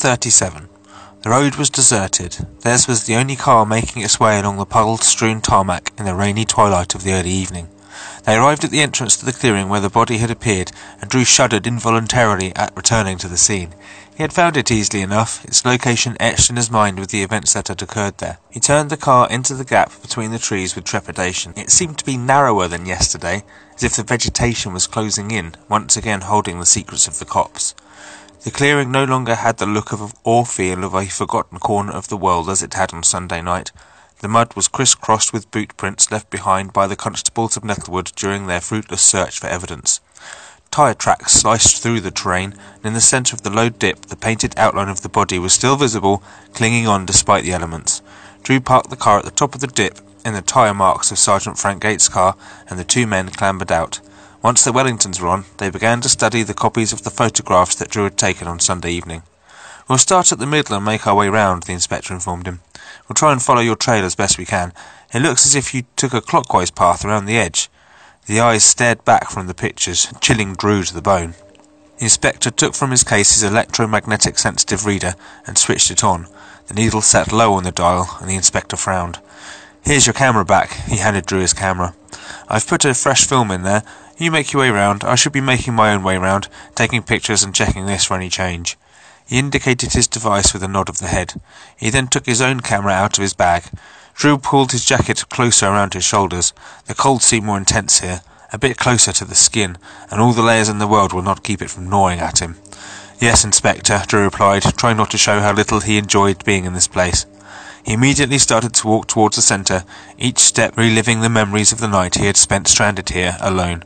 10:37. The road was deserted. Theirs was the only car making its way along the puddle-strewn tarmac in the rainy twilight of the early evening. They arrived at the entrance to the clearing where the body had appeared, and Drew shuddered involuntarily at returning to the scene. He had found it easily enough, its location etched in his mind with the events that had occurred there. He turned the car into the gap between the trees with trepidation. It seemed to be narrower than yesterday, as if the vegetation was closing in, once again holding the secrets of the copse. The clearing no longer had the look of or feel of a forgotten corner of the world as it had on Sunday night. The mud was criss-crossed with boot prints left behind by the constables of Nettlewood during their fruitless search for evidence. Tyre tracks sliced through the terrain, and in the centre of the low dip the painted outline of the body was still visible, clinging on despite the elements. Drew parked the car at the top of the dip, in the tyre marks of Sergeant Frank Gates' car, and the two men clambered out. Once the Wellingtons were on, they began to study the copies of the photographs that Drew had taken on Sunday evening. "We'll start at the middle and make our way round," the inspector informed him. "We'll try and follow your trail as best we can. It looks as if you took a clockwise path around the edge." The eyes stared back from the pictures, chilling Drew to the bone. The inspector took from his case his electromagnetic sensitive reader and switched it on. The needle sat low on the dial, and the inspector frowned. "Here's your camera back," he handed Drew his camera. "I've put a fresh film in there. You make your way round. I should be making my own way round, taking pictures and checking this for any change." He indicated his device with a nod of the head. He then took his own camera out of his bag. Drew pulled his jacket closer around his shoulders. The cold seemed more intense here, a bit closer to the skin, and all the layers in the world would not keep it from gnawing at him. "Yes, Inspector," Drew replied, trying not to show how little he enjoyed being in this place. He immediately started to walk towards the centre, each step reliving the memories of the night he had spent stranded here, alone.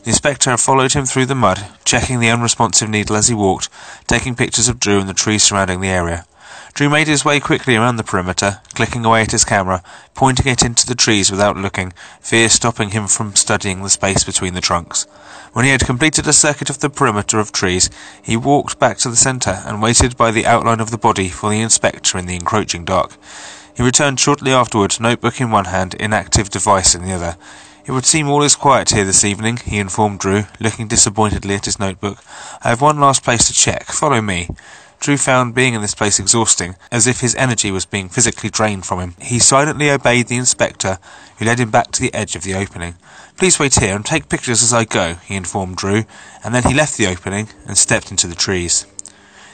The inspector followed him through the mud, checking the unresponsive needle as he walked, taking pictures of Drew and the trees surrounding the area. Drew made his way quickly around the perimeter, clicking away at his camera, pointing it into the trees without looking, fear stopping him from studying the space between the trunks. When he had completed a circuit of the perimeter of trees, he walked back to the centre and waited by the outline of the body for the inspector in the encroaching dark. He returned shortly afterwards, notebook in one hand, inactive device in the other. "It would seem all is quiet here this evening," he informed Drew, looking disappointedly at his notebook. "I have one last place to check. Follow me." Drew found being in this place exhausting, as if his energy was being physically drained from him. He silently obeyed the inspector, who led him back to the edge of the opening. "Please wait here and take pictures as I go," he informed Drew, and then he left the opening and stepped into the trees.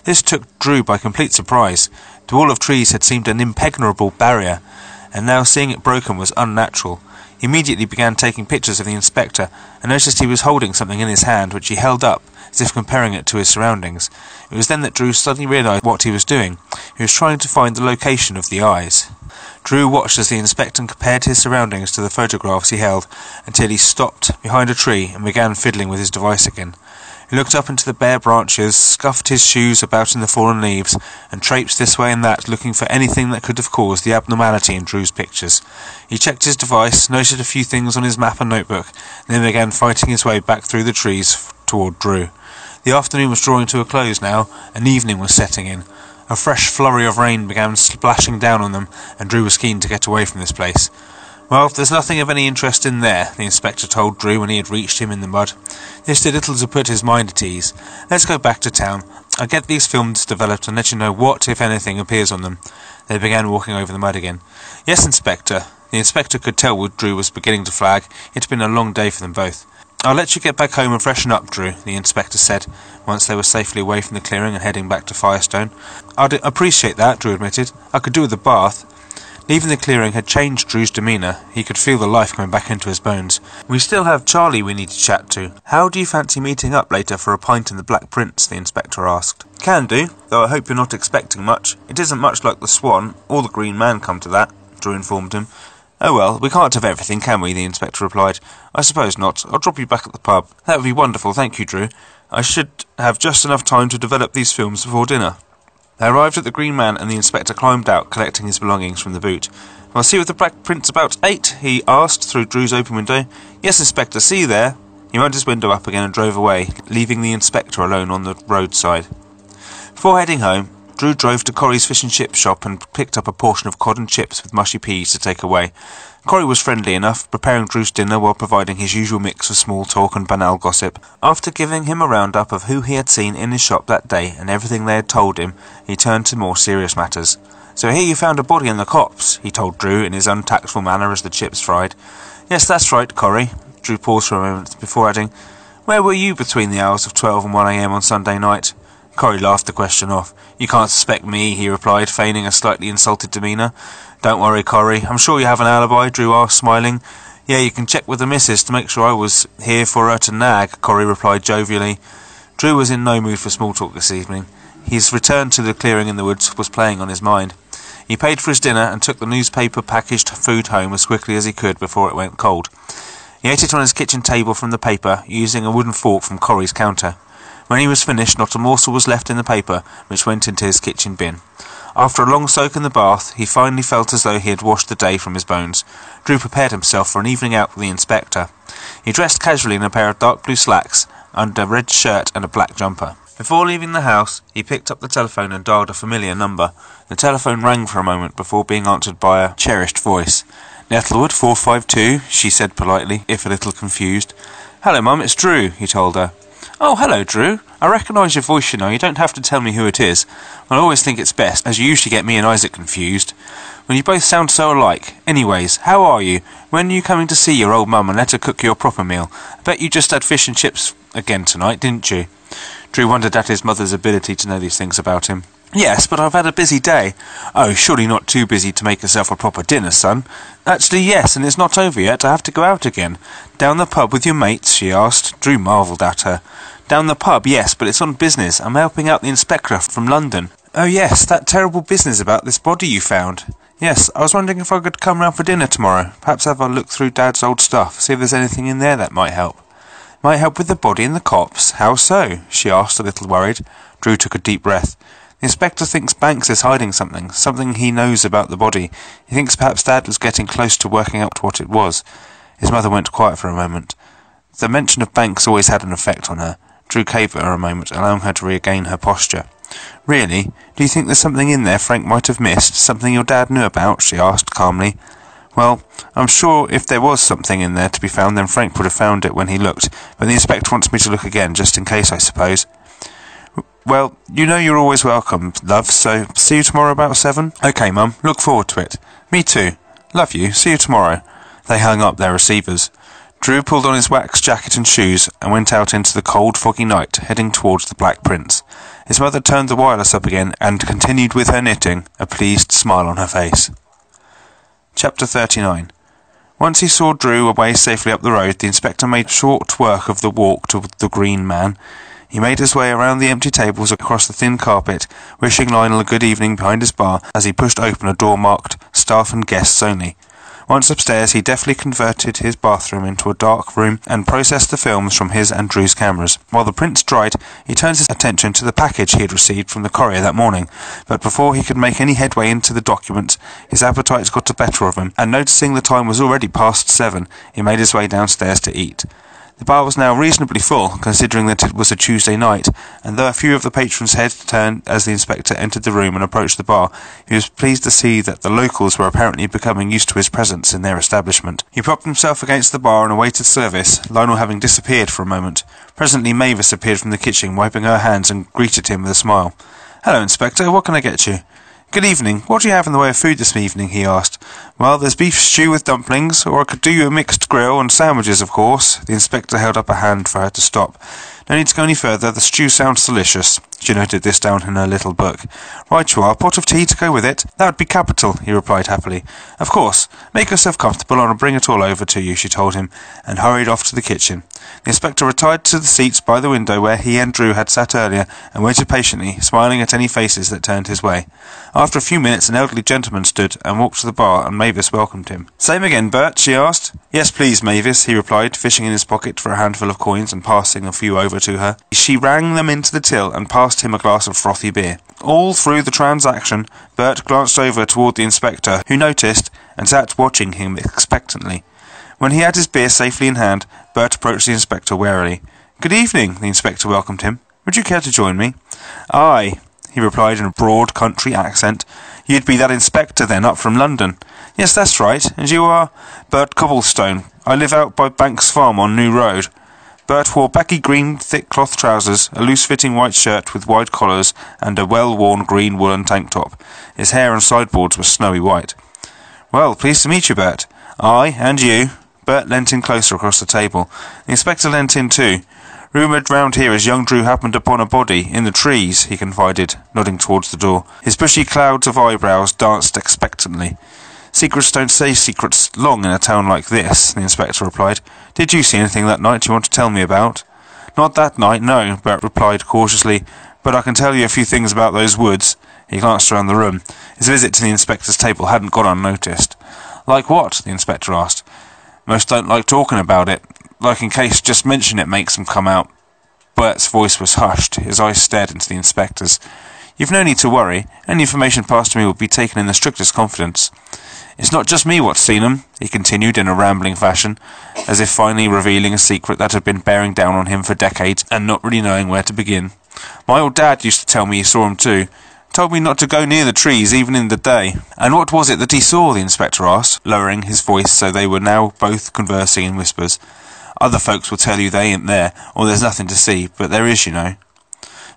This took Drew by complete surprise. The wall of trees had seemed an impenetrable barrier, and now seeing it broken was unnatural. He immediately began taking pictures of the inspector, and noticed he was holding something in his hand which he held up, as if comparing it to his surroundings. It was then that Drew suddenly realised what he was doing. He was trying to find the location of the eyes. Drew watched as the inspector compared his surroundings to the photographs he held, until he stopped behind a tree and began fiddling with his device again. He looked up into the bare branches, scuffed his shoes about in the fallen leaves, and traipsed this way and that, looking for anything that could have caused the abnormality in Drew's pictures. He checked his device, noted a few things on his map and notebook, and then began fighting his way back through the trees toward Drew. The afternoon was drawing to a close now, and evening was setting in. A fresh flurry of rain began splashing down on them, and Drew was keen to get away from this place. "Well, there's nothing of any interest in there," the inspector told Drew when he had reached him in the mud. This did little to put his mind at ease. "Let's go back to town. I'll get these films developed and let you know what, if anything, appears on them." They began walking over the mud again. "Yes, Inspector." The inspector could tell Drew was beginning to flag. It had been a long day for them both. "I'll let you get back home and freshen up, Drew," the inspector said, once they were safely away from the clearing and heading back to Firestone. "I'd appreciate that," Drew admitted. "I could do with a bath." Leaving the clearing had changed Drew's demeanour. He could feel the life coming back into his bones. "We still have Charlie we need to chat to. How do you fancy meeting up later for a pint in the Black Prince?" the inspector asked. "Can do, though I hope you're not expecting much. It isn't much like the Swan, or the Green Man come to that," Drew informed him. "Oh well, we can't have everything, can we?" the inspector replied. "I suppose not. I'll drop you back at the pub." "That would be wonderful, thank you, Drew. I should have just enough time to develop these films before dinner." They arrived at the Green Man, and the inspector climbed out, collecting his belongings from the boot. "I'll see you with the Black Prince about 8, he asked through Drew's open window. "Yes, Inspector, see you there." He wound his window up again and drove away, leaving the inspector alone on the roadside. Before heading home, Drew drove to Corrie's fish and chip shop and picked up a portion of cod and chips with mushy peas to take away. Corrie was friendly enough, preparing Drew's dinner while providing his usual mix of small talk and banal gossip. After giving him a roundup of who he had seen in his shop that day and everything they had told him, he turned to more serious matters. "So here you found a body in the copse," he told Drew in his untactful manner as the chips fried. "Yes, that's right, Corrie." Drew paused for a moment before adding, "Where were you between the hours of 12 and 1 a.m. on Sunday night?" Corrie laughed the question off. "You can't suspect me," he replied, feigning a slightly insulted demeanour. "Don't worry, Corrie. I'm sure you have an alibi," Drew asked, smiling. "Yeah, you can check with the missus to make sure I was here for her to nag," Corrie replied jovially. Drew was in no mood for small talk this evening. His return to the clearing in the woods was playing on his mind. He paid for his dinner and took the newspaper-packaged food home as quickly as he could before it went cold. He ate it on his kitchen table from the paper, using a wooden fork from Corrie's counter. When he was finished, not a morsel was left in the paper, which went into his kitchen bin. After a long soak in the bath, he finally felt as though he had washed the day from his bones. Drew prepared himself for an evening out with the inspector. He dressed casually in a pair of dark blue slacks, under a red shirt and a black jumper. Before leaving the house, he picked up the telephone and dialed a familiar number. The telephone rang for a moment before being answered by a cherished voice. "Nettlewood 452, she said politely, if a little confused. "Hello, Mum, it's Drew," he told her. "Oh, hello, Drew. I recognise your voice, you know. You don't have to tell me who it is. I always think it's best, as you usually get me and Isaac confused. When you both sound so alike. Anyways, how are you? When are you coming to see your old mum and let her cook your proper meal? I bet you just had fish and chips again tonight, didn't you?" Drew wondered at his mother's ability to know these things about him. "Yes, but I've had a busy day." "Oh, surely not too busy to make yourself a proper dinner, son?" "Actually, yes, and it's not over yet. I have to go out again." "Down the pub with your mates?" she asked. Drew marvelled at her. "Down the pub, yes, but it's on business. I'm helping out the inspector from London." "Oh yes, that terrible business about this body you found." "Yes, I was wondering if I could come round for dinner tomorrow. Perhaps have a look through Dad's old stuff, see if there's anything in there that might help." "Might help with the body in the copse? How so?" she asked, a little worried. Drew took a deep breath. "The inspector thinks Banks is hiding something he knows about the body. He thinks perhaps Dad was getting close to working out what it was." His mother went quiet for a moment. The mention of Banks always had an effect on her. Drew caved at her a moment, allowing her to regain her posture. "Really? Do you think there's something in there Frank might have missed? Something your dad knew about?" she asked calmly. "Well, I'm sure if there was something in there to be found, then Frank would have found it when he looked, but the inspector wants me to look again, just in case, I suppose." "Well, you know you're always welcome, love, so see you tomorrow about 7? "OK, Mum. Look forward to it." "Me too. Love you. See you tomorrow." They hung up their receivers. Drew pulled on his wax jacket and shoes and went out into the cold, foggy night, heading towards the Black Prince. His mother turned the wireless up again and continued with her knitting, a pleased smile on her face. Chapter 39. Once he saw Drew away safely up the road, the inspector made short work of the walk to the Green Man. He made his way around the empty tables across the thin carpet, wishing Lionel a good evening behind his bar as he pushed open a door marked "Staff and Guests Only." Once upstairs, he deftly converted his bathroom into a dark room and processed the films from his and Drew's cameras. While the prince dried, he turned his attention to the package he had received from the courier that morning, but before he could make any headway into the documents, his appetite got the better of him, and noticing the time was already past 7, he made his way downstairs to eat. The bar was now reasonably full, considering that it was a Tuesday night, and though a few of the patrons' heads turned as the inspector entered the room and approached the bar, he was pleased to see that the locals were apparently becoming used to his presence in their establishment. He propped himself against the bar and awaited service, Lionel having disappeared for a moment. Presently Mavis appeared from the kitchen, wiping her hands, and greeted him with a smile. "Hello, Inspector. What can I get you?" "Good evening. What do you have in the way of food this evening?" he asked. "Well, there's beef stew with dumplings, or I could do you a mixed grill and sandwiches, of course." The inspector held up a hand for her to stop. "No need to go any further. The stew sounds delicious." She noted this down in her little book. "Right you are. A pot of tea to go with it?" "That would be capital," he replied happily. "Of course. Make yourself comfortable and I'll bring it all over to you," she told him, and hurried off to the kitchen. The inspector retired to the seats by the window where he and Drew had sat earlier, and waited patiently, smiling at any faces that turned his way. After a few minutes, an elderly gentleman stood and walked to the bar, and Mavis welcomed him. "Same again, Bert?" she asked. "Yes, please, Mavis," he replied, fishing in his pocket for a handful of coins and passing a few over to her. She rang them into the till and passed him a glass of frothy beer. All through the transaction, Bert glanced over toward the inspector, who noticed and sat watching him expectantly. When he had his beer safely in hand, Bert approached the inspector warily. "Good evening," the inspector welcomed him. "Would you care to join me?" "Aye." he replied in a broad country accent. "You'd be that inspector then, up from London." "Yes, that's right. And you are?" "Bert Cobblestone. I live out by Banks Farm on New Road." Bert wore baggy green thick cloth trousers, a loose-fitting white shirt with wide collars, and a well-worn green woolen tank top. His hair and sideboards were snowy white. "Well, pleased to meet you, Bert." "Aye, and you." Bert leant in closer across the table. The inspector leant in too. "Rumoured round here as young Drew happened upon a body, in the trees," he confided, nodding towards the door. His bushy clouds of eyebrows danced expectantly. "Secrets don't stay secrets long in a town like this," the inspector replied. "Did you see anything that night you want to tell me about?" "Not that night, no," Bert replied cautiously, "but I can tell you a few things about those woods." He glanced around the room. His visit to the inspector's table hadn't gone unnoticed. "Like what?" the inspector asked. "Most don't like talking about it. Like in case just mention it makes them come out." Bert's voice was hushed. His eyes stared into the inspector's. "You've no need to worry. Any information passed to me will be taken in the strictest confidence." "It's not just me what's seen 'em," he continued in a rambling fashion, as if finally revealing a secret that had been bearing down on him for decades and not really knowing where to begin. "My old dad used to tell me he saw 'em too. Told me not to go near the trees even in the day." "And what was it that he saw?" the inspector asked, lowering his voice so they were now both conversing in whispers. "Other folks will tell you they ain't there, or there's nothing to see, but there is, you know."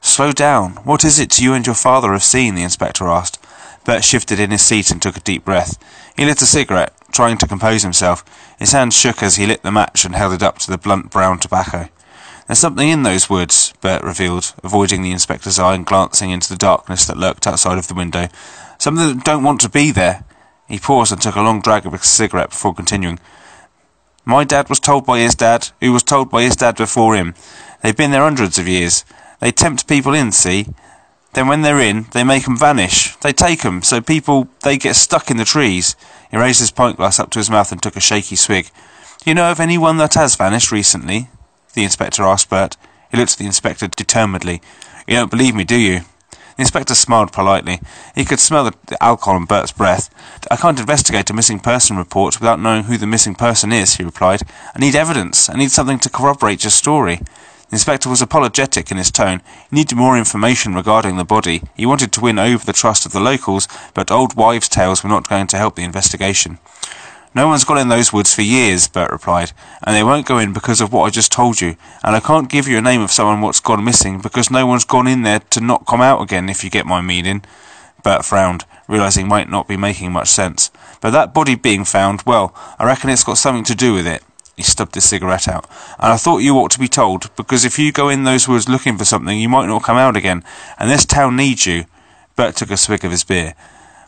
"Slow down. What is it you and your father have seen?" the inspector asked. Bert shifted in his seat and took a deep breath. He lit a cigarette, trying to compose himself. His hand shook as he lit the match and held it up to the blunt brown tobacco. "There's something in those woods," Bert revealed, avoiding the inspector's eye and glancing into the darkness that lurked outside of the window. "Something that don't want to be there." He paused and took a long drag of his cigarette before continuing. "My dad was told by his dad, who was told by his dad before him. They've been there hundreds of years. They tempt people in, see? Then when they're in, they make 'em vanish. They take 'em, so people, they get stuck in the trees." He raised his pint glass up to his mouth and took a shaky swig. "Do you know of anyone that has vanished recently?" the inspector asked Bert. He looked at the inspector determinedly. "You don't believe me, do you?" The inspector smiled politely. He could smell the alcohol in Bert's breath. "I can't investigate a missing person report without knowing who the missing person is," he replied. "I need evidence. I need something to corroborate your story." The inspector was apologetic in his tone. He needed more information regarding the body. He wanted to win over the trust of the locals, but old wives' tales were not going to help the investigation. "No one's gone in those woods for years," Bert replied, "and they won't go in because of what I just told you. And I can't give you a name of someone what's gone missing, because no one's gone in there to not come out again, if you get my meaning." Bert frowned, realising he might not be making much sense. "But that body being found, well, I reckon it's got something to do with it." He stubbed his cigarette out. "And I thought you ought to be told, because if you go in those woods looking for something, you might not come out again, and this town needs you." Bert took a swig of his beer.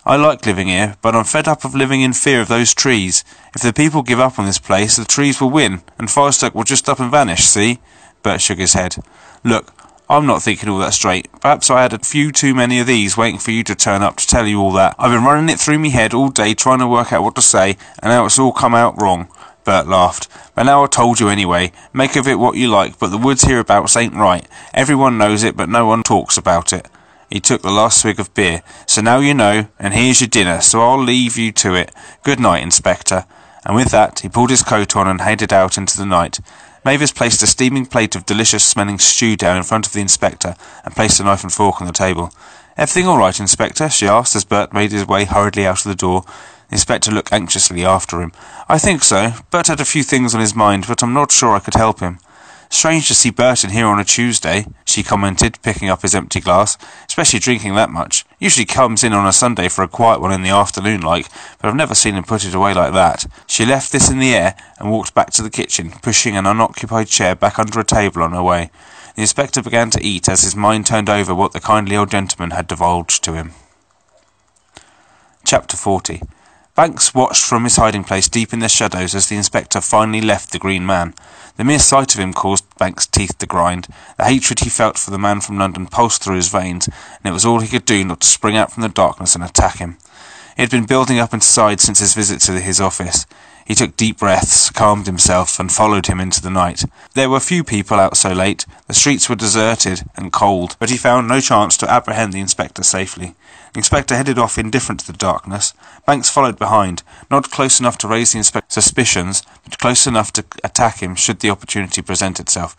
"I like living here, but I'm fed up of living in fear of those trees. If the people give up on this place, the trees will win, and Firestone will just up and vanish, see?" Bert shook his head. "Look, I'm not thinking all that straight. Perhaps I had a few too many of these waiting for you to turn up to tell you all that. I've been running it through me head all day trying to work out what to say, and now it's all come out wrong." Bert laughed. "But now I told you anyway. Make of it what you like, but the woods hereabouts ain't right. Everyone knows it, but no one talks about it." He took the last swig of beer. "So now you know, and here's your dinner, so I'll leave you to it. Good night, Inspector." And with that, he pulled his coat on and headed out into the night. Mavis placed a steaming plate of delicious-smelling stew down in front of the inspector and placed a knife and fork on the table. "Everything all right, Inspector?" she asked as Bert made his way hurriedly out of the door. The inspector looked anxiously after him. "I think so. Bert had a few things on his mind, but I'm not sure I could help him." "Strange to see Bert in here on a Tuesday," she commented, picking up his empty glass, "especially drinking that much. Usually comes in on a Sunday for a quiet one in the afternoon like, but I've never seen him put it away like that." She left this in the air and walked back to the kitchen, pushing an unoccupied chair back under a table on her way. The inspector began to eat as his mind turned over what the kindly old gentleman had divulged to him. Chapter 40. Banks watched from his hiding place deep in the shadows as the inspector finally left the Green Man. The mere sight of him caused Banks' teeth to grind. The hatred he felt for the man from London pulsed through his veins, and it was all he could do not to spring out from the darkness and attack him. It had been building up inside since his visit to his office. He took deep breaths, calmed himself, and followed him into the night. There were few people out so late. The streets were deserted and cold, but he found no chance to apprehend the inspector safely. The inspector headed off indifferent to the darkness. Banks followed behind, not close enough to raise the inspector's suspicions, but close enough to attack him should the opportunity present itself.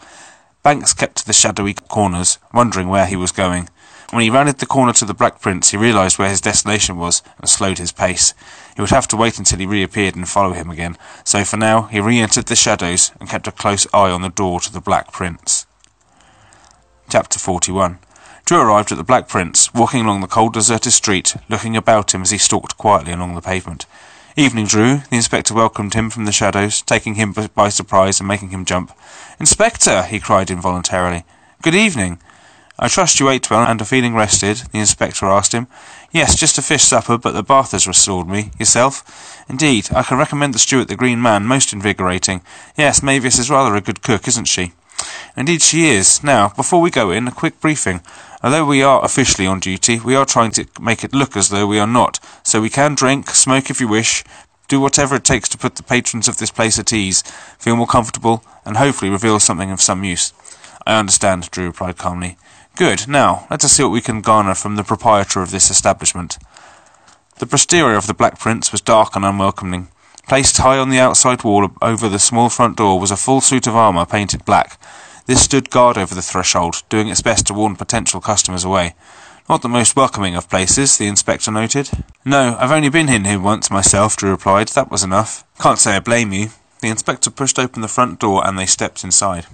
Banks kept to the shadowy corners, wondering where he was going. When he rounded the corner to the Black Prince, he realised where his destination was and slowed his pace. He would have to wait until he reappeared and follow him again, so for now he re-entered the shadows and kept a close eye on the door to the Black Prince. Chapter 41. Drew arrived at the Black Prince, walking along the cold deserted street, looking about him as he stalked quietly along the pavement. "Evening, Drew." The inspector welcomed him from the shadows, taking him by surprise and making him jump. "Inspector!" he cried involuntarily. "Good evening." "I trust you ate well and are feeling rested?" the inspector asked him. "Yes, just a fish supper, but the bath has restored me. Yourself?" "Indeed, I can recommend the stew at the Green Man, most invigorating. Yes, Mavis is rather a good cook, isn't she?" "Indeed she is. Now, before we go in, a quick briefing. Although we are officially on duty, we are trying to make it look as though we are not, so we can drink, smoke if you wish, do whatever it takes to put the patrons of this place at ease, feel more comfortable, and hopefully reveal something of some use." "I understand," Drew replied calmly. "Good. Now, let us see what we can garner from the proprietor of this establishment." The posterior of the Black Prince was dark and unwelcoming. Placed high on the outside wall over the small front door was a full suit of armour painted black. This stood guard over the threshold, doing its best to warn potential customers away. "Not the most welcoming of places," the inspector noted. "No, I've only been in here once myself," Drew replied. "That was enough." "Can't say I blame you." The inspector pushed open the front door and they stepped inside.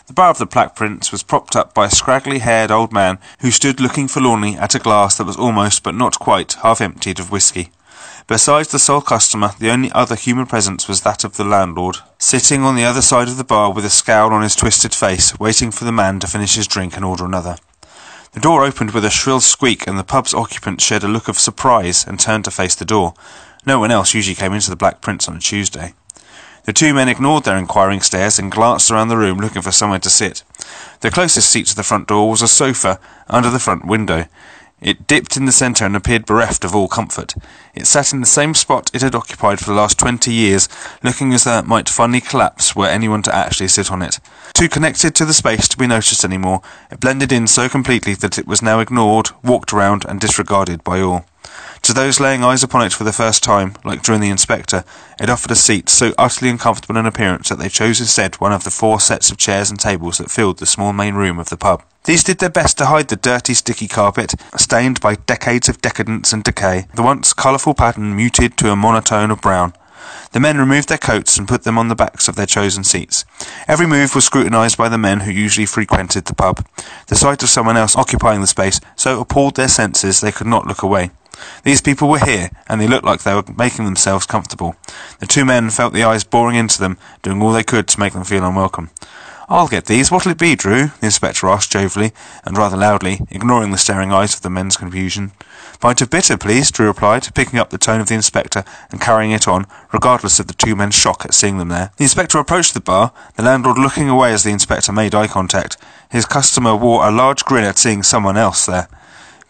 The bar of the Black Prince was propped up by a scraggly-haired old man who stood looking forlornly at a glass that was almost, but not quite, half emptied of whisky. Besides the sole customer, the only other human presence was that of the landlord, sitting on the other side of the bar with a scowl on his twisted face, waiting for the man to finish his drink and order another. The door opened with a shrill squeak, and the pub's occupant shed a look of surprise and turned to face the door. No one else usually came into the Black Prince on a Tuesday. The two men ignored their inquiring stares and glanced around the room looking for somewhere to sit. The closest seat to the front door was a sofa under the front window. It dipped in the centre and appeared bereft of all comfort. It sat in the same spot it had occupied for the last 20 years, looking as though it might finally collapse were anyone to actually sit on it. Too connected to the space to be noticed any more, it blended in so completely that it was now ignored, walked around, and disregarded by all. To those laying eyes upon it for the first time, like Drew and the inspector, it offered a seat so utterly uncomfortable in appearance that they chose instead one of the 4 sets of chairs and tables that filled the small main room of the pub. These did their best to hide the dirty, sticky carpet, stained by decades of decadence and decay, the once colourful pattern muted to a monotone of brown. The men removed their coats and put them on the backs of their chosen seats. Every move was scrutinised by the men who usually frequented the pub. The sight of someone else occupying the space so appalled their senses they could not look away. These people were here, and they looked like they were making themselves comfortable. The two men felt the eyes boring into them, doing all they could to make them feel unwelcome. "I'll get these. What'll it be, Drew?" the inspector asked jovially, and rather loudly, ignoring the staring eyes of the men's confusion. "Pint of bitter, please," Drew replied, picking up the tone of the inspector and carrying it on, regardless of the two men's shock at seeing them there. The inspector approached the bar, the landlord looking away as the inspector made eye contact. His customer wore a large grin at seeing someone else there.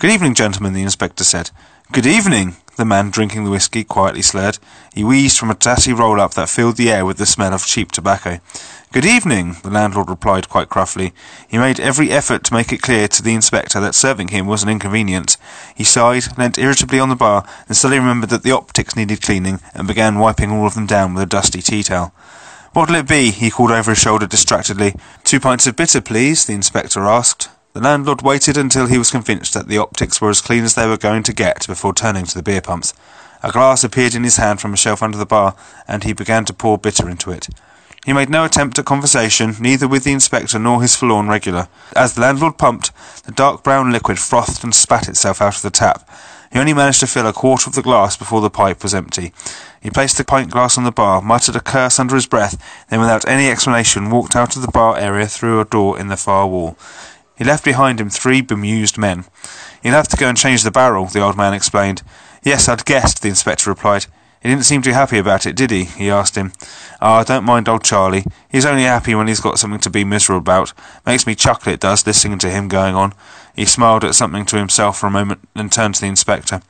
"Good evening, gentlemen," the inspector said. "Good evening," the man drinking the whisky quietly slurred. He wheezed from a tatty roll-up that filled the air with the smell of cheap tobacco. "Good evening," the landlord replied quite gruffly. He made every effort to make it clear to the inspector that serving him was an inconvenience. He sighed, leant irritably on the bar, and suddenly remembered that the optics needed cleaning, and began wiping all of them down with a dusty tea towel. "What'll it be?" he called over his shoulder distractedly. "2 pints of bitter, please," the inspector asked. The landlord waited until he was convinced that the optics were as clean as they were going to get before turning to the beer pumps. A glass appeared in his hand from a shelf under the bar, and he began to pour bitter into it. He made no attempt at conversation, neither with the inspector nor his forlorn regular. As the landlord pumped, the dark brown liquid frothed and spat itself out of the tap. He only managed to fill a quarter of the glass before the pipe was empty. He placed the pint glass on the bar, muttered a curse under his breath, then without any explanation walked out of the bar area through a door in the far wall. He left behind him 3 bemused men. "He'll have to go and change the barrel," the old man explained. "Yes, I'd guessed," the inspector replied. "He didn't seem too happy about it, did he?" he asked him. "Ah, don't mind old Charlie. He's only happy when he's got something to be miserable about. Makes me chuckle, it does, listening to him going on." He smiled at something to himself for a moment, then turned to the inspector.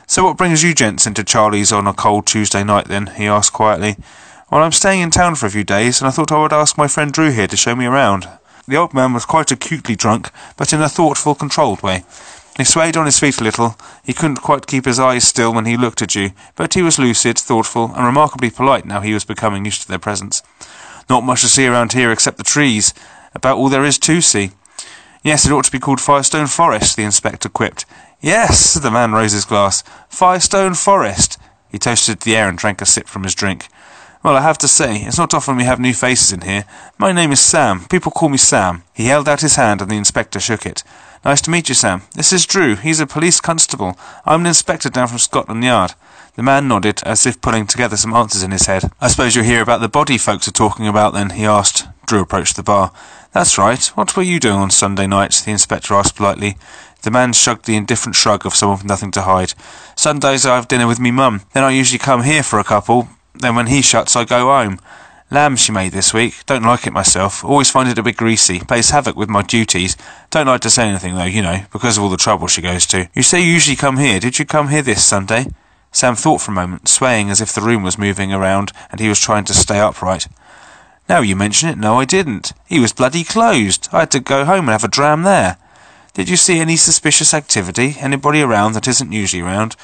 "So what brings you gents into Charlie's on a cold Tuesday night, then?" he asked quietly. "Well, I'm staying in town for a few days, and I thought I would ask my friend Drew here to show me around." The old man was quite acutely drunk, but in a thoughtful, controlled way. He swayed on his feet a little. He couldn't quite keep his eyes still when he looked at you, but he was lucid, thoughtful, and remarkably polite now he was becoming used to their presence. "Not much to see around here except the trees. About all there is to see." Yes, it ought to be called Firestone Forest, the inspector quipped. Yes, the man rose his glass. Firestone Forest. He toasted the air and drank a sip from his drink. Well, I have to say, it's not often we have new faces in here. My name is Sam. People call me Sam. He held out his hand and the inspector shook it. Nice to meet you, Sam. This is Drew. He's a police constable. I'm an inspector down from Scotland Yard. The man nodded, as if pulling together some answers in his head. I suppose you'll hear about the body folks are talking about then, he asked. Drew approached the bar. That's right. What were you doing on Sunday night? The inspector asked politely. The man shrugged the indifferent shrug of someone with nothing to hide. Sundays I have dinner with me mum. Then I usually come here for a couple. Then when he shuts I go home. Lamb she made this week. Don't like it myself. Always find it a bit greasy. Plays havoc with my duties. Don't like to say anything though, you know, because of all the trouble she goes to. You say you usually come here. Did you come here this Sunday? Sam thought for a moment, swaying as if the room was moving around and he was trying to stay upright. Now you mention it, no I didn't. He was bloody closed. I had to go home and have a dram there. Did you see any suspicious activity? Anybody around that isn't usually around?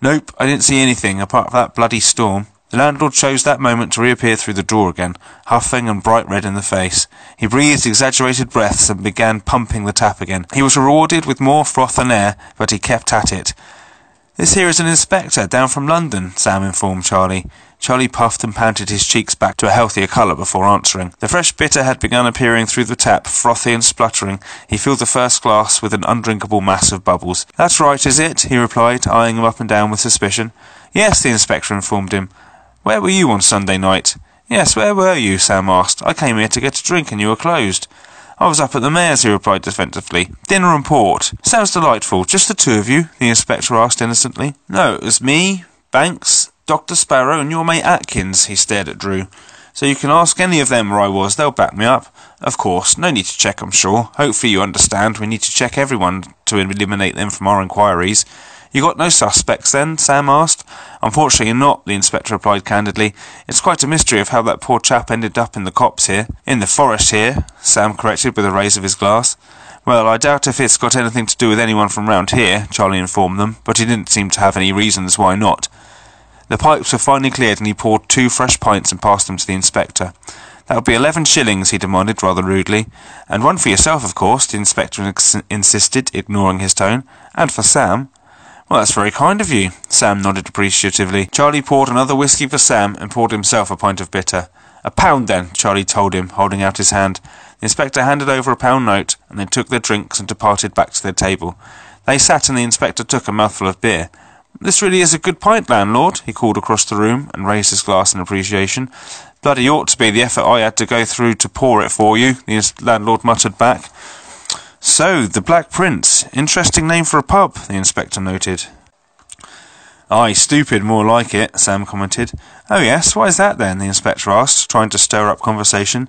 Nope, I didn't see anything apart from that bloody storm. The landlord chose that moment to reappear through the door again, huffing and bright red in the face. He breathed exaggerated breaths and began pumping the tap again. He was rewarded with more froth than air, but he kept at it. This here is an inspector down from London, Sam informed Charlie. Charlie puffed and panted his cheeks back to a healthier colour before answering. The fresh bitter had begun appearing through the tap, frothy and spluttering. He filled the first glass with an undrinkable mass of bubbles. That's right, is it? He replied, eyeing him up and down with suspicion. Yes, the inspector informed him. Where were you on Sunday night? Yes, where were you? Sam asked. I came here to get a drink and you were closed. I was up at the mayor's, he replied defensively. Dinner and port. Sounds delightful. Just the two of you? The inspector asked innocently. No, it was me, Banks, Dr. Sparrow and your mate Atkins, he stared at Drew. So you can ask any of them where I was, they'll back me up. Of course, no need to check, I'm sure. Hopefully you understand we need to check everyone to eliminate them from our inquiries. You got no suspects then? Sam asked. Unfortunately not, the inspector replied candidly. It's quite a mystery of how that poor chap ended up in the copse here. In the forest here, Sam corrected with a raise of his glass. Well, I doubt if it's got anything to do with anyone from round here, Charlie informed them, but he didn't seem to have any reasons why not. The pipes were finally cleared and he poured 2 fresh pints and passed them to the inspector. That would be 11 shillings, he demanded rather rudely. And one for yourself, of course, the inspector insisted, ignoring his tone. And for Sam. Well, that's very kind of you. Sam nodded appreciatively. Charlie poured another whisky for Sam and poured himself a pint of bitter. £1 then, Charlie told him, holding out his hand. The inspector handed over a £1 note, and they took their drinks and departed back to their table. They sat and the inspector took a mouthful of beer. This really is a good pint, landlord, he called across the room and raised his glass in appreciation. Bloody ought to be the effort I had to go through to pour it for you, the landlord muttered back. So, the Black Prince. Interesting name for a pub, the inspector noted. Aye, stupid, more like it, Sam commented. Oh yes, why is that then, the inspector asked, trying to stir up conversation.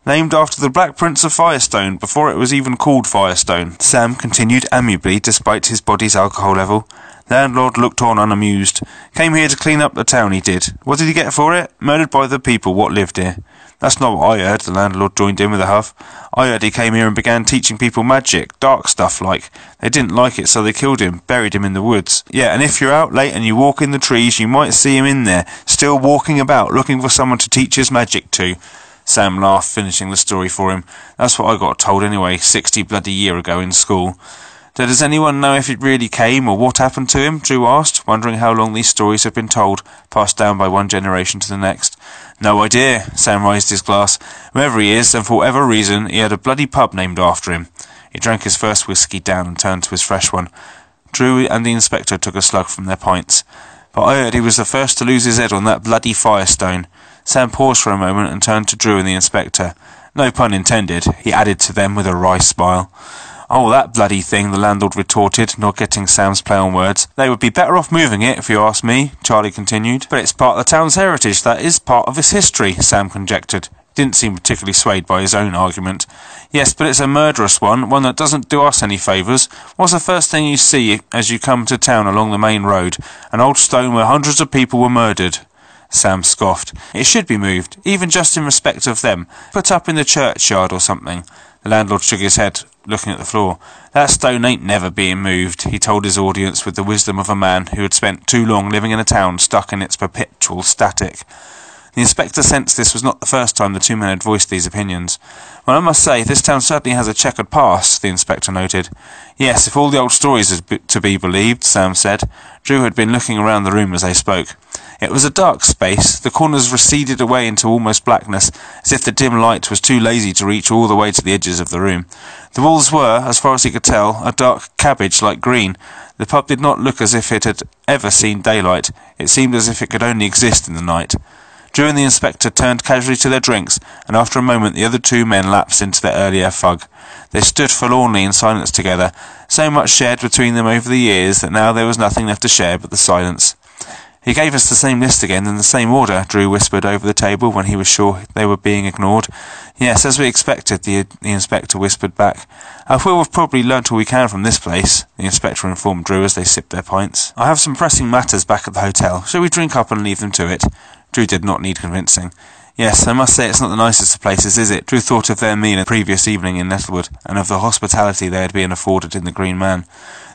Named after the Black Prince of Firestone, before it was even called Firestone, Sam continued amiably despite his body's alcohol level. The landlord looked on unamused. Came here to clean up the town, he did. What did he get for it? Murdered by the people what lived here. That's not what I heard, the landlord joined in with a huff. I heard he came here and began teaching people magic, dark stuff like. They didn't like it, so they killed him, buried him in the woods. Yeah, and if you're out late and you walk in the trees, you might see him in there, still walking about, looking for someone to teach his magic to. Sam laughed, finishing the story for him. That's what I got told anyway, 60 bloody year ago in school. So does anyone know if it really came, or what happened to him? Drew asked, wondering how long these stories have been told, passed down by one generation to the next. No idea, Sam raised his glass. Whoever he is, and for whatever reason, he had a bloody pub named after him. He drank his first whisky down and turned to his fresh one. Drew and the inspector took a slug from their pints. But I heard he was the first to lose his head on that bloody Firestone. Sam paused for a moment and turned to Drew and the inspector. No pun intended, he added to them with a wry smile. Oh, that bloody thing, the landlord retorted, not getting Sam's play on words. They would be better off moving it, if you ask me, Charlie continued. But it's part of the town's heritage, that is part of its history, Sam conjectured. Didn't seem particularly swayed by his own argument. Yes, but it's a murderous one that doesn't do us any favours. What's the first thing you see as you come to town along the main road? An old stone where hundreds of people were murdered. Sam scoffed. It should be moved, even just in respect of them. Put up in the churchyard or something. The landlord shook his head, looking at the floor. That stone ain't never being moved, he told his audience with the wisdom of a man who had spent too long living in a town stuck in its perpetual static. The inspector sensed this was not the first time the two men had voiced these opinions. "Well, I must say, this town certainly has a checkered past," the inspector noted. "Yes, if all the old stories are to be believed," Sam said. Drew had been looking around the room as they spoke. It was a dark space. The corners receded away into almost blackness, as if the dim light was too lazy to reach all the way to the edges of the room. The walls were, as far as he could tell, a dark cabbage-like green. The pub did not look as if it had ever seen daylight. It seemed as if it could only exist in the night. Drew and the inspector turned casually to their drinks, and after a moment the other two men lapsed into their earlier fug. They stood forlornly in silence together, so much shared between them over the years that now there was nothing left to share but the silence. "He gave us the same list again, in the same order," Drew whispered over the table when he was sure they were being ignored. "Yes, as we expected," the inspector whispered back. "I feel we've probably learnt all we can from this place," the inspector informed Drew as they sipped their pints. "I have some pressing matters back at the hotel. Shall we drink up and leave them to it?" Drew did not need convincing. "Yes, I must say it's not the nicest of places, is it?" Drew thought of their meal the previous evening in Nettlewood, and of the hospitality they had been afforded in the Green Man.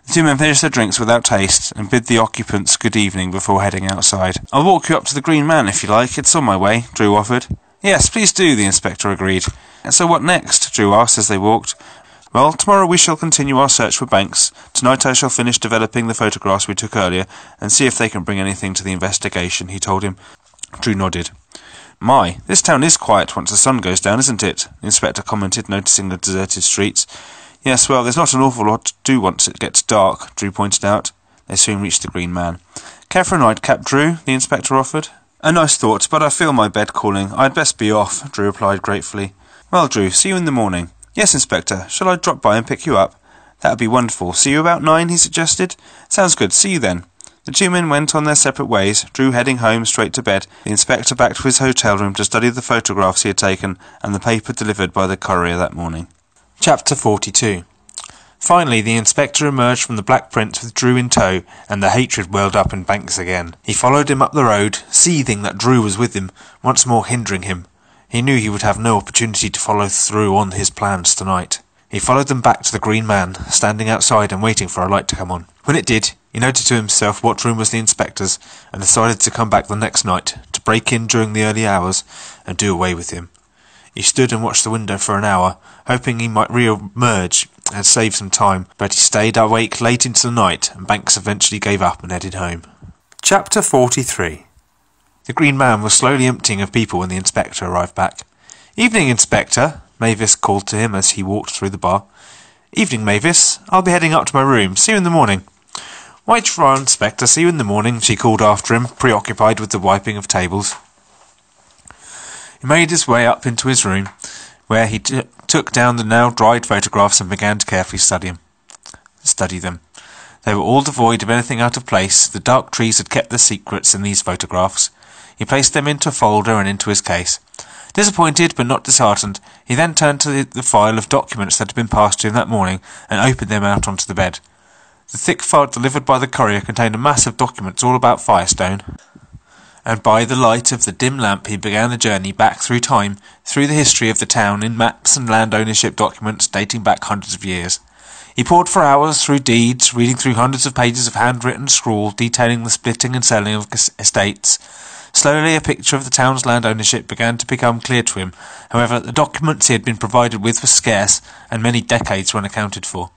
The two men finished their drinks without haste, and bid the occupants good evening before heading outside. "I'll walk you up to the Green Man if you like, it's on my way," Drew offered. "Yes, please do," the inspector agreed. "And so what next?" Drew asked as they walked. "Well, tomorrow we shall continue our search for Banks. Tonight I shall finish developing the photographs we took earlier, and see if they can bring anything to the investigation," he told him. Drew nodded. "My, this town is quiet once the sun goes down, isn't it?" the inspector commented, noticing the deserted streets. "Yes, well, there's not an awful lot to do once it gets dark," Drew pointed out. They soon reached the Green Man. "Care for a nightcap, Drew?" the inspector offered. "A nice thought, but I feel my bed calling. I'd best be off," Drew replied gratefully. "Well, Drew, see you in the morning." "Yes, Inspector. Shall I drop by and pick you up?" "That would be wonderful. See you about 9, he suggested. "Sounds good. See you then." The two men went on their separate ways, Drew heading home straight to bed, the inspector back to his hotel room to study the photographs he had taken and the paper delivered by the courier that morning. Chapter 42. Finally, the inspector emerged from the Black Prince with Drew in tow, and the hatred welled up in Banks again. He followed him up the road, seething that Drew was with him, once more hindering him. He knew he would have no opportunity to follow through on his plans tonight. He followed them back to the Green Man, standing outside and waiting for a light to come on. When it did, he noted to himself what room was the inspector's, and decided to come back the next night, to break in during the early hours, and do away with him. He stood and watched the window for an hour, hoping he might re-emerge and save some time, but he stayed awake late into the night, and Banks eventually gave up and headed home. Chapter 43. The Green Man was slowly emptying of people when the inspector arrived back. "Evening, Inspector," Mavis called to him as he walked through the bar. "Evening, Mavis. I'll be heading up to my room. See you in the morning." "Wait for our Inspector. See you in the morning," she called after him, preoccupied with the wiping of tables. He made his way up into his room, where he took down the now dried photographs and began to carefully study them. They were all devoid of anything out of place. The dark trees had kept their secrets in these photographs. He placed them into a folder and into his case. Disappointed but not disheartened, he then turned to the file of documents that had been passed to him that morning and opened them out onto the bed. The thick file delivered by the courier contained a mass of documents all about Firestone, and by the light of the dim lamp he began the journey back through time, through the history of the town in maps and land ownership documents dating back hundreds of years. He pored for hours through deeds, reading through hundreds of pages of handwritten scrawl detailing the splitting and selling of estates. Slowly a picture of the town's land ownership began to become clear to him. However, the documents he had been provided with were scarce, and many decades were unaccounted for.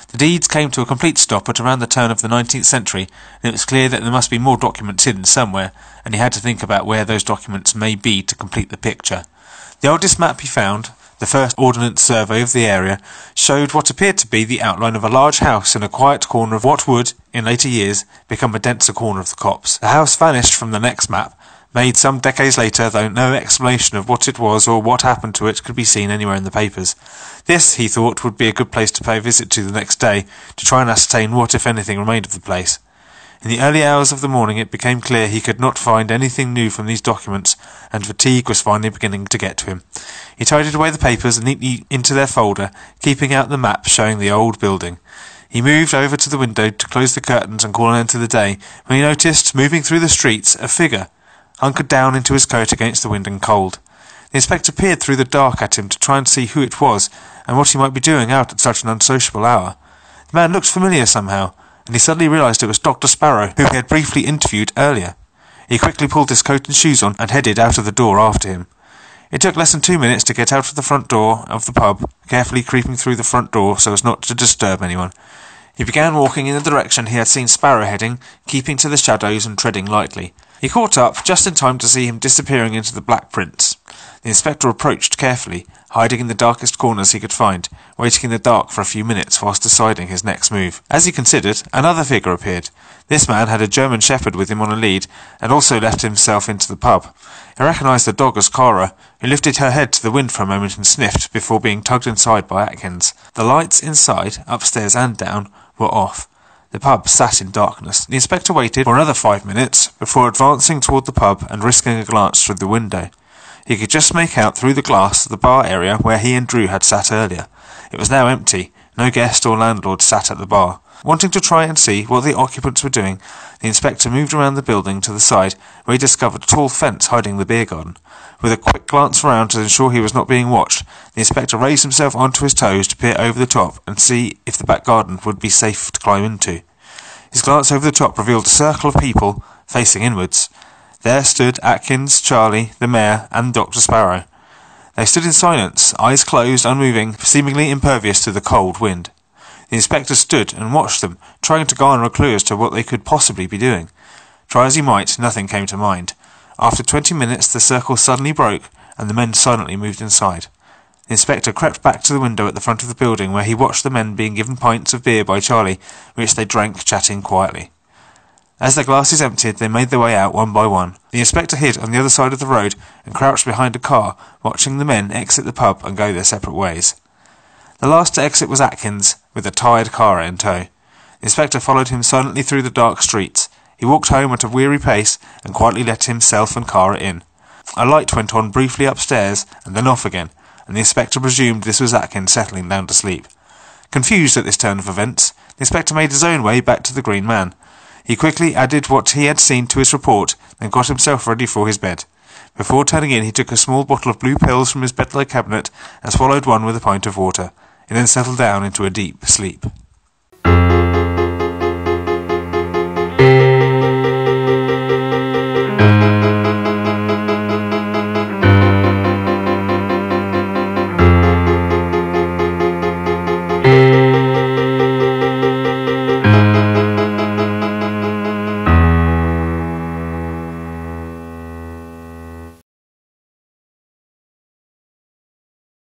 The deeds came to a complete stop at around the turn of the 19th century, and it was clear that there must be more documents hidden somewhere, and he had to think about where those documents may be to complete the picture. The oldest map he found, the first ordnance survey of the area, showed what appeared to be the outline of a large house in a quiet corner of what would, in later years, become a denser corner of the copse. The house vanished from the next map, made some decades later, though no explanation of what it was or what happened to it could be seen anywhere in the papers. This, he thought, would be a good place to pay a visit to the next day, to try and ascertain what, if anything, remained of the place. In the early hours of the morning it became clear he could not find anything new from these documents, and fatigue was finally beginning to get to him. He tidied away the papers neatly into their folder, keeping out the map showing the old building. He moved over to the window to close the curtains and call an end to the day, when he noticed, moving through the streets, a figure, hunkered down into his coat against the wind and cold. The inspector peered through the dark at him to try and see who it was, and what he might be doing out at such an unsociable hour. The man looked familiar somehow, and he suddenly realised it was Dr. Sparrow, whom he had briefly interviewed earlier. He quickly pulled his coat and shoes on and headed out of the door after him. It took less than 2 minutes to get out of the front door of the pub, carefully creeping through the front door so as not to disturb anyone. He began walking in the direction he had seen Sparrow heading, keeping to the shadows and treading lightly. He caught up just in time to see him disappearing into the Black Prince. The inspector approached carefully, hiding in the darkest corners he could find, waiting in the dark for a few minutes whilst deciding his next move. As he considered, another figure appeared. This man had a German shepherd with him on a lead, and also left himself into the pub. He recognised the dog as Cara, who lifted her head to the wind for a moment and sniffed before being tugged inside by Atkins. The lights inside, upstairs and down, were off. The pub sat in darkness. The inspector waited for another 5 minutes before advancing toward the pub and risking a glance through the window. He could just make out through the glass the bar area where he and Drew had sat earlier. It was now empty. No guest or landlord sat at the bar. Wanting to try and see what the occupants were doing, the inspector moved around the building to the side, where he discovered a tall fence hiding the beer garden. With a quick glance around to ensure he was not being watched, the inspector raised himself onto his toes to peer over the top and see if the back garden would be safe to climb into. His glance over the top revealed a circle of people, facing inwards. There stood Atkins, Charlie, the mayor, and Dr. Sparrow. They stood in silence, eyes closed, unmoving, seemingly impervious to the cold wind. The inspector stood and watched them, trying to garner a clue as to what they could possibly be doing. Try as he might, nothing came to mind. After 20 minutes, the circle suddenly broke, and the men silently moved inside. The inspector crept back to the window at the front of the building, where he watched the men being given pints of beer by Charlie, which they drank, chatting quietly. As their glasses emptied, they made their way out one by one. The inspector hid on the other side of the road and crouched behind a car, watching the men exit the pub and go their separate ways. The last to exit was Atkins, with a tired Cara in tow. The inspector followed him silently through the dark streets. He walked home at a weary pace and quietly let himself and Cara in. A light went on briefly upstairs and then off again, and the inspector presumed this was Atkins settling down to sleep. Confused at this turn of events, the inspector made his own way back to the Green Man. He quickly added what he had seen to his report, then got himself ready for his bed. Before turning in, he took a small bottle of blue pills from his bedside cabinet and swallowed one with a pint of water. He then settled down into a deep sleep.